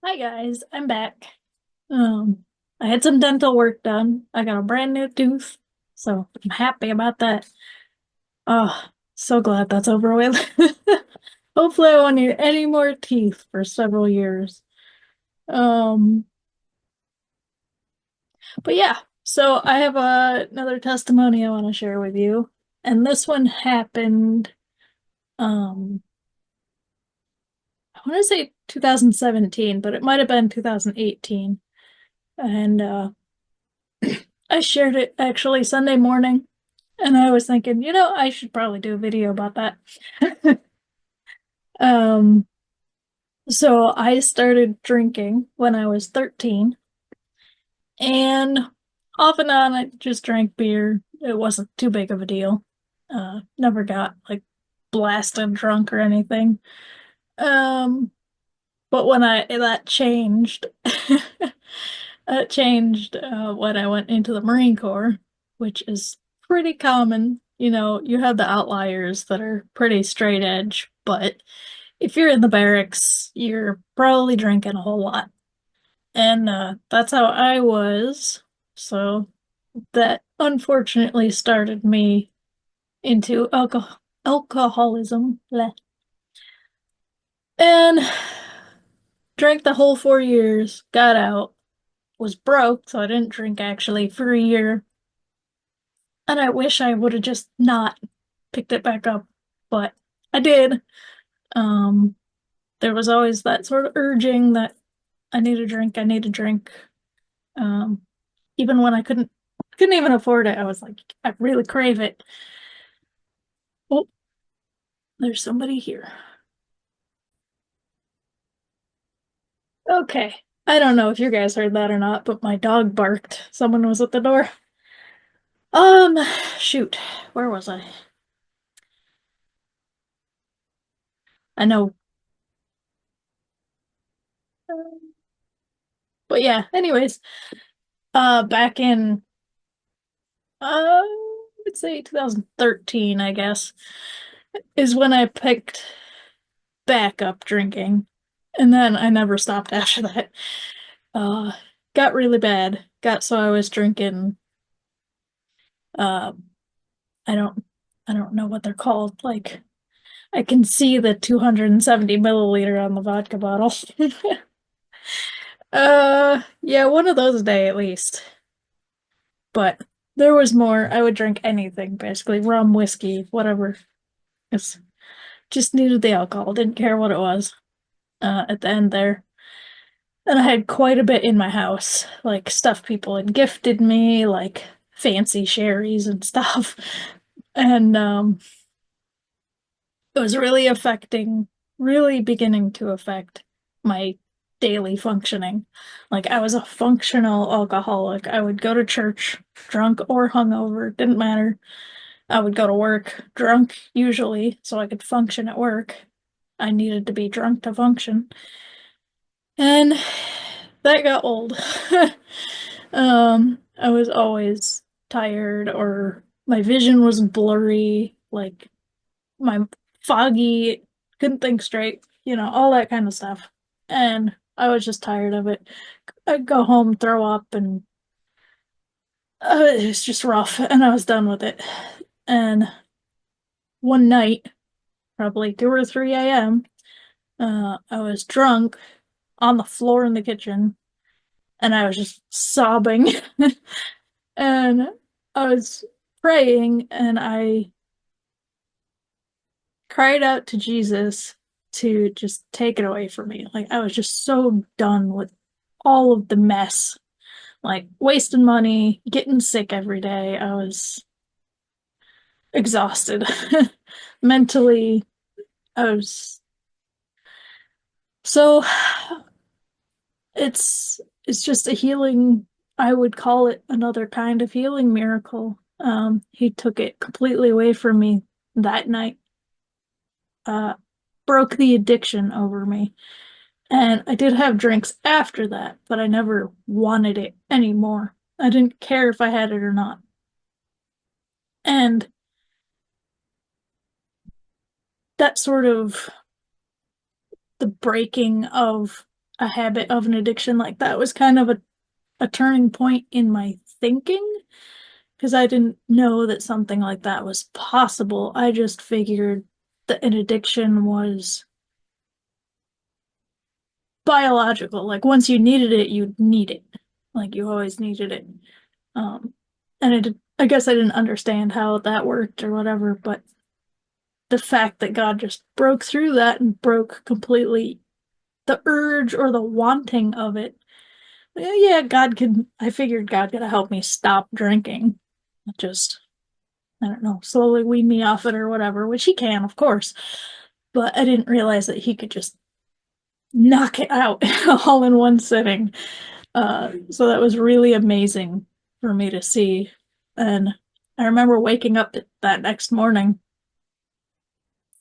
Hi guys, I'm back. Um, I had some dental work done. I got a brand new tooth, so I'm happy about that. Oh, so glad that's over with. Hopefully I won't need any more teeth for several years. Um, but yeah, so I have another testimony I want to share with you. And this one happened, um, I want to say 2017, but it might have been 2018. And I shared it actually Sunday morning. And I was thinking, I should probably do a video about that. Um, so I started drinking when I was 13, and off and on I just drank beer. It wasn't too big of a deal. Never got like blasted drunk or anything. Um, but when I that changed, that changed when I went into the Marine Corps, which is pretty common. You have the outliers that are pretty straight edge, but if you're in the barracks, you're probably drinking a whole lot. And that's how I was. So that unfortunately started me into alcoholism. Bleh. And drank the whole 4 years, got out, was broke, so I didn't drink actually for a year. And I wish I would have just not picked it back up, but I did. Um, there was always that sort of urging that I need a drink, I need a drink. Um, Even when I couldn't even afford it, I was like, I really crave it. Oh, there's somebody here. Okay. I don't know if you guys heard that or not, but my dog barked. Someone was at the door. Um, Shoot. Where was I? I know. But yeah, anyways, back in I would say 2013, I guess, is when I picked back up drinking. And then I never stopped after that. Uh, got really bad. Got so I was drinking um I don't I don't know what they're called. Like I can see the 270 milliliter on the vodka bottle. Yeah, one of those a day at least. But there was more. I would drink anything, basically, rum, whiskey, whatever. It's just needed the alcohol, didn't care what it was. At the end there. And I had quite a bit in my house, like stuff people had gifted me, like fancy sherries and stuff. And it was really beginning to affect my daily functioning. Like I was a functional alcoholic. I would go to church drunk or hungover, didn't matter. I would go to work drunk usually so I could function at work. I needed to be drunk to function. And that got old. I was always tired or my vision was blurry, like my foggy, couldn't think straight, all that kind of stuff. And I was just tired of it. I'd go home, throw up, and it's just rough, and I was done with it. And one night, probably 2 or 3 a.m., I was drunk on the floor in the kitchen, and I was just sobbing. And I was praying, and I cried out to Jesus to just take it away from me. Like I was just so done with all of the mess, like wasting money, getting sick every day. I was exhausted. Mentally, I was so it's just a healing, I would call it another kind of healing miracle. He took it completely away from me that night. Uh Broke the addiction over me. And I did have drinks after that, but I never wanted it anymore. I didn't care if I had it or not. And that sort of the breaking of a habit of an addiction like that was kind of a turning point in my thinking because I didn't know that something like that was possible. I just figured that an addiction was biological. Like once you needed it, you'd need it. Like you always needed it. Um, and I guess I didn't understand how that worked or whatever, but the fact that God just broke through that and broke completely the urge or the wanting of it. Yeah, I figured God could help me stop drinking. Just, I don't know, slowly wean me off it or whatever, which he can, of course. But I didn't realize that he could just knock it out all in one sitting. So that was really amazing for me to see. And I remember waking up that next morning.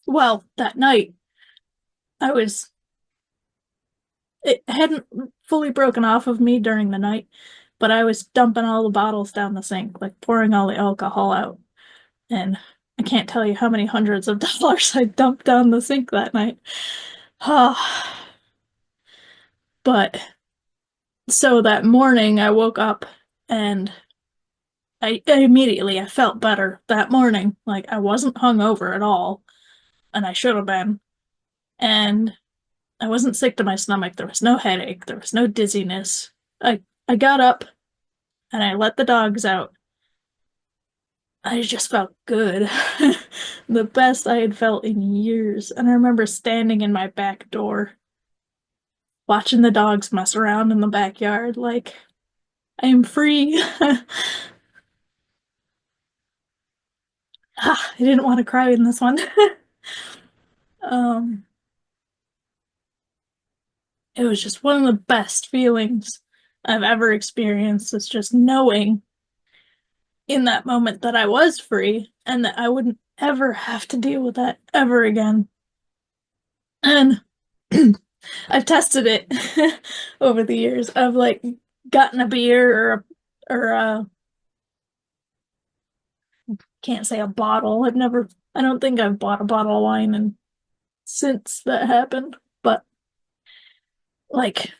Well, that night, I was, it hadn't fully broken off of me during the night, but I was dumping all the bottles down the sink, like pouring all the alcohol out. And I can't tell you how many hundreds of dollars I dumped down the sink that night. But so that morning I woke up and I felt better that morning. Like I wasn't hungover at all, and I should have been. And I wasn't sick to my stomach. There was no headache. There was no dizziness. I got up and I let the dogs out. I just felt good. The best I had felt in years. And I remember standing in my back door, watching the dogs mess around in the backyard, like, I am free. I didn't want to cry in this one. um, it was just one of the best feelings I've ever experienced. It's just knowing in that moment that I was free and that I wouldn't ever have to deal with that ever again. And I've tested it over the years. I've like gotten a beer or can't say a bottle. I don't think I've bought a bottle of wine and since that happened, but like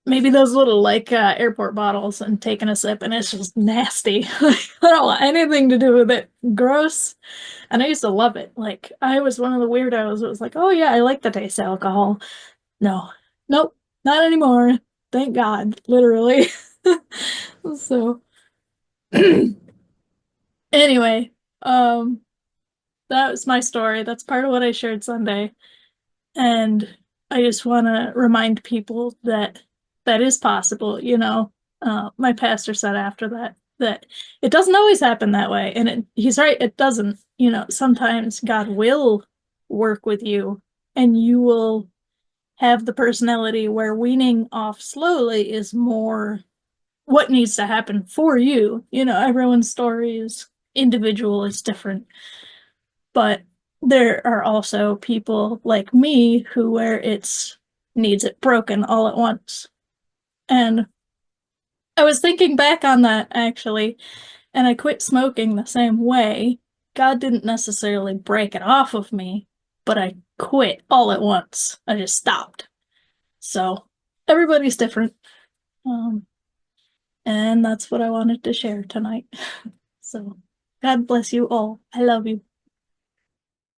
maybe those little like airport bottles and taking a sip and it's just nasty. I don't want anything to do with it. Gross. And I used to love it. Like I was one of the weirdos that was like, oh yeah, I like the taste of alcohol. No, nope, not anymore. Thank God, literally. So anyway, um, that was my story. That's part of what I shared Sunday. And I just want to remind people that that is possible. My pastor said after that it doesn't always happen that way. And he's right, it doesn't. Sometimes God will work with you and you will have the personality where weaning off slowly is more what needs to happen for you. Everyone's story is individual, is different. But there are also people like me who where it's needs it broken all at once. And I was thinking back on that actually, and I quit smoking the same way. God didn't necessarily break it off of me, but I quit all at once. I just stopped. So everybody's different. Um, and that's what I wanted to share tonight. So God bless you all. I love you.